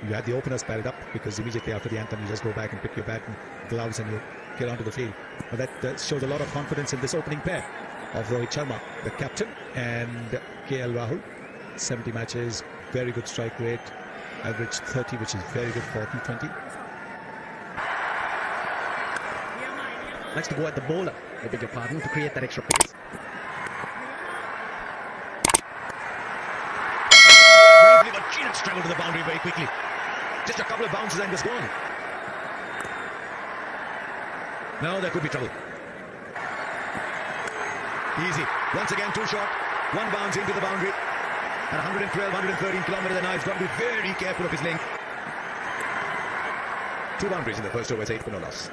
You had the openers padded up because immediately after the anthem you just go back and pick your bat and gloves and you get onto the field. But that shows a lot of confidence in this opening pair of Rohit Sharma, the captain, and KL Rahul. 70 matches, very good strike rate, average 30, which is very good for t20. Likes to go at the bowler, I beg your pardon, to create that extra pace. But she did struggle to the boundary very quickly. Just a couple of bounces and was gone. Now there could be trouble. Easy. Once again, too short. One bounce into the boundary. At 112, 113 kilometers an hour, he's got to be very careful of his length. 2 boundaries in the first over, 8 for no loss.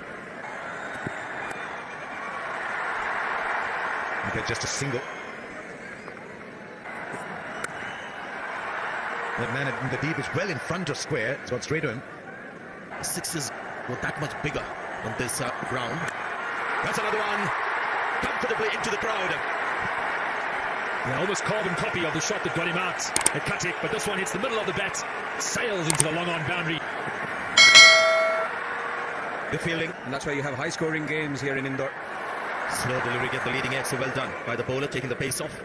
You get just a single. That man in the deep is well in front of square. It's gone straight to him. The sixes were that much bigger on this ground. That's another one. Comfortably into the crowd. Yeah, almost carbon copy of the shot that got him out at Katik, but this one hits the middle of the bat, sails into the long-on boundary. The fielding. And that's why you have high-scoring games here in Indore. Slow delivery, get the leading edge, so well done by the bowler, taking the pace off.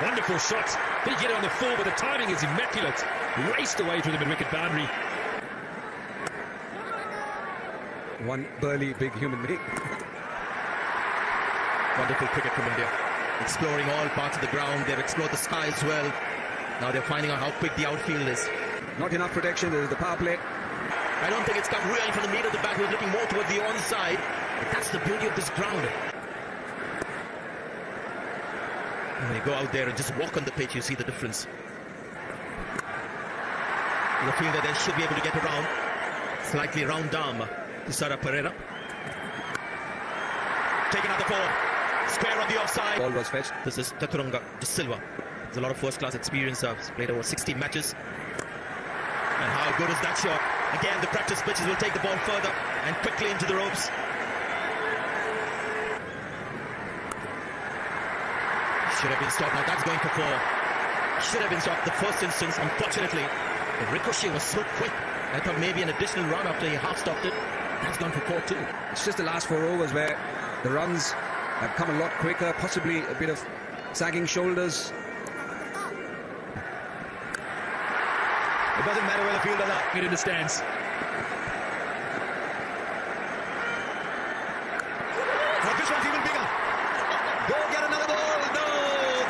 Wonderful shot. Did he get it on the full, but the timing is immaculate. Raced away through the mid-wicket boundary. One burly, big human being. Wonderful cricket from India. Exploring all parts of the ground. They've explored the sky as well. Now they're finding out how quick the outfield is. Not enough protection. There is the power play. I don't think it's come really from the meat of the bat. We're looking more towards the onside. But that's the beauty of this ground. When you go out there and just walk on the pitch, you see the difference. The fielder then should be able to get around. Slightly round arm to Sara Pereira. Take another ball. Square on the offside. Ball was fetched. This is Chaturanga de Silva. There's a lot of first-class experience. He's played over 60 matches. And how good is that shot? Again, the practice pitches will take the ball further and quickly into the ropes. Should have been stopped. Now that's going for 4. Should have been stopped the first instance. Unfortunately, the ricochet was so quick. I thought maybe an additional run after he half stopped it. That's gone for 4 too. It's just the last 4 overs where the runs have come a lot quicker, possibly a bit of sagging shoulders. It doesn't matter where the fielders are. Get in the stands. Now this one's even bigger. Go get another ball. No,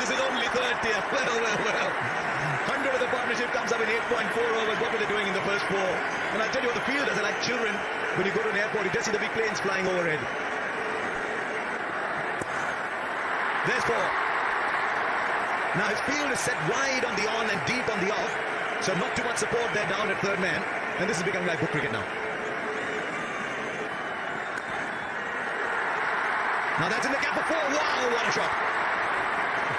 this is only 30. Well. 100 of the partnership comes up in 8.4 overs. What were they doing in the first 4? And I tell you what, the fielders are like children. When you go to an airport, you just see the big planes flying overhead. There's 4. Now his field is set wide on the on and deep on the off. So not too much support there down at third man. And this is becoming like book cricket now. Now that's in the gap for 4. Wow, what a shot.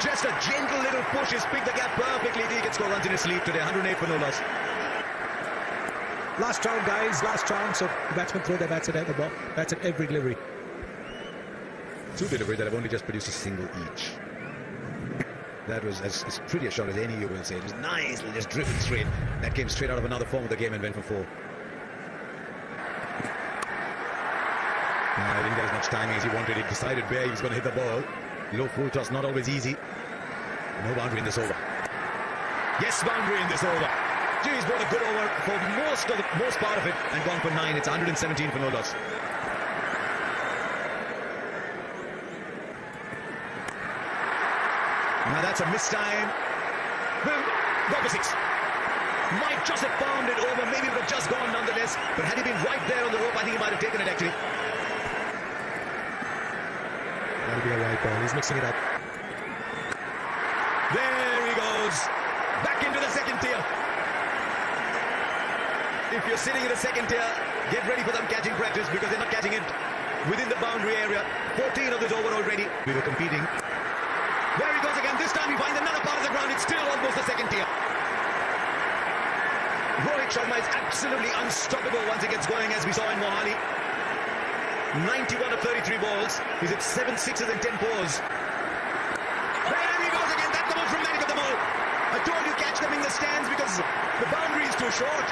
Just a gentle little push. He's picked the gap perfectly. He can score runs in his sleep today. 108 for no loss. Last round, guys, last round. So the batsmen throw their bats at every ball. Bats at every delivery. 2 deliveries that have only just produced a single each. That was as pretty a shot as any you will say. It was nicely just driven straight. That came straight out of another form of the game and went for 4. He didn't get as much timing as he wanted. He decided where he was going to hit the ball. Low full toss, not always easy. No boundary in this over. Yes, boundary in this over. Geez, what a good over for most part of it, and gone for 9. It's 117 for no loss. Now that's a missed time. Boom, go for 6. Might just have found it over. Maybe it would have just gone nonetheless. But had he been right there on the rope, I think he might have taken it actually. That'll be a wide ball. He's mixing it up. There he goes. Back into the second tier. If you're sitting in the second tier, get ready for them catching practice because they're not catching it within the boundary area. 14 of this over already. We were competing. There he goes again. This time he finds another part of the ground. It's still almost the second tier. Rohit Sharma is absolutely unstoppable once he gets going, as we saw in Mohali. 91 of 33 balls. He's at 7 sixes and 10 fours. There he goes again. That's the most dramatic of them all. A told you catch them in the stands because the boundary is too short.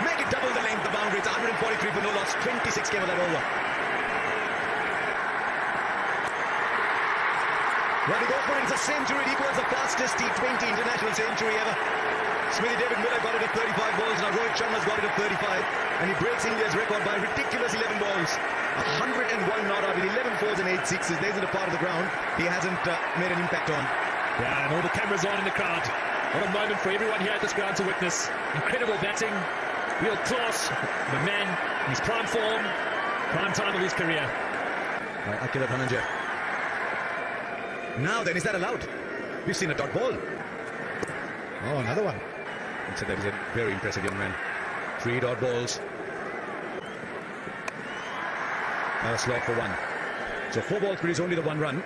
Make it double the length, the boundary. It's 143 for no loss. 26 came of that over. Well, they go for it. It's a century. It equals the fastest T20 international century ever. Smithy David Miller got it at 35 balls. Now Rohit Sharma's got it at 35. And he breaks India's record by a ridiculous 11 balls. 101 not out with 11 fours and 8 sixes. There isn't a part of the ground he hasn't made an impact on. Yeah, and all the cameras on in the crowd. What a moment for everyone here at this ground to witness. Incredible batting, real class. The man in his prime form, prime time of his career. Akila Dhananjay. Now then, is that allowed? We've seen a dot ball. Oh, another one. And so that is a very impressive young man. 3 dot balls. Now a slot for 1. So 4 balls produce only the 1 run.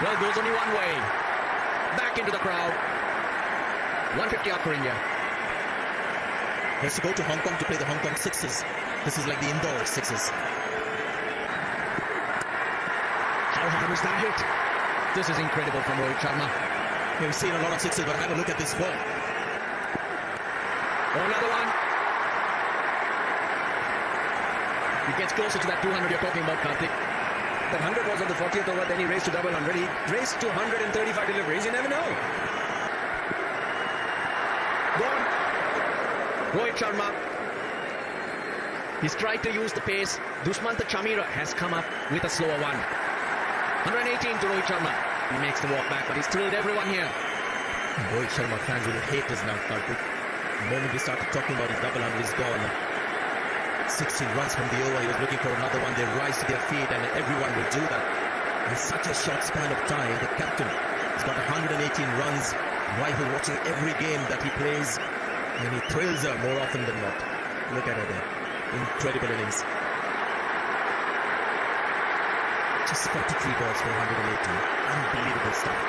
Well, goes only one way. Back into the crowd. 150 out for India. He has to go to Hong Kong to play the Hong Kong Sixes. This is like the Indore Sixes. How hard was that hit? This is incredible from Rohit Sharma. We've seen a lot of sixes, but have a look at this ball. Oh, another one. He gets closer to that 200 you're talking about, Karthik. That 100 was on the 40th over, then he raced to double 100. He raced to 135 deliveries. You never know. Gone. Rohit Sharma. He's tried to use the pace. Dushmantha Chamira has come up with a slower one. 118 to Rohit Sharma. He makes the walk back, but he's thrilled everyone here. Rohit Sharma fans will hate this now, Karthik. The moment we started talking about his double 100, he's gone. 16 runs from the over, he was looking for another one. They rise to their feet, and everyone will do that. In such a short span of time, the captain has got 118 runs. Rifle watching every game that he plays, and he thrills her more often than not. Look at her there. Incredible innings. Just 43 balls for 118. Unbelievable stuff.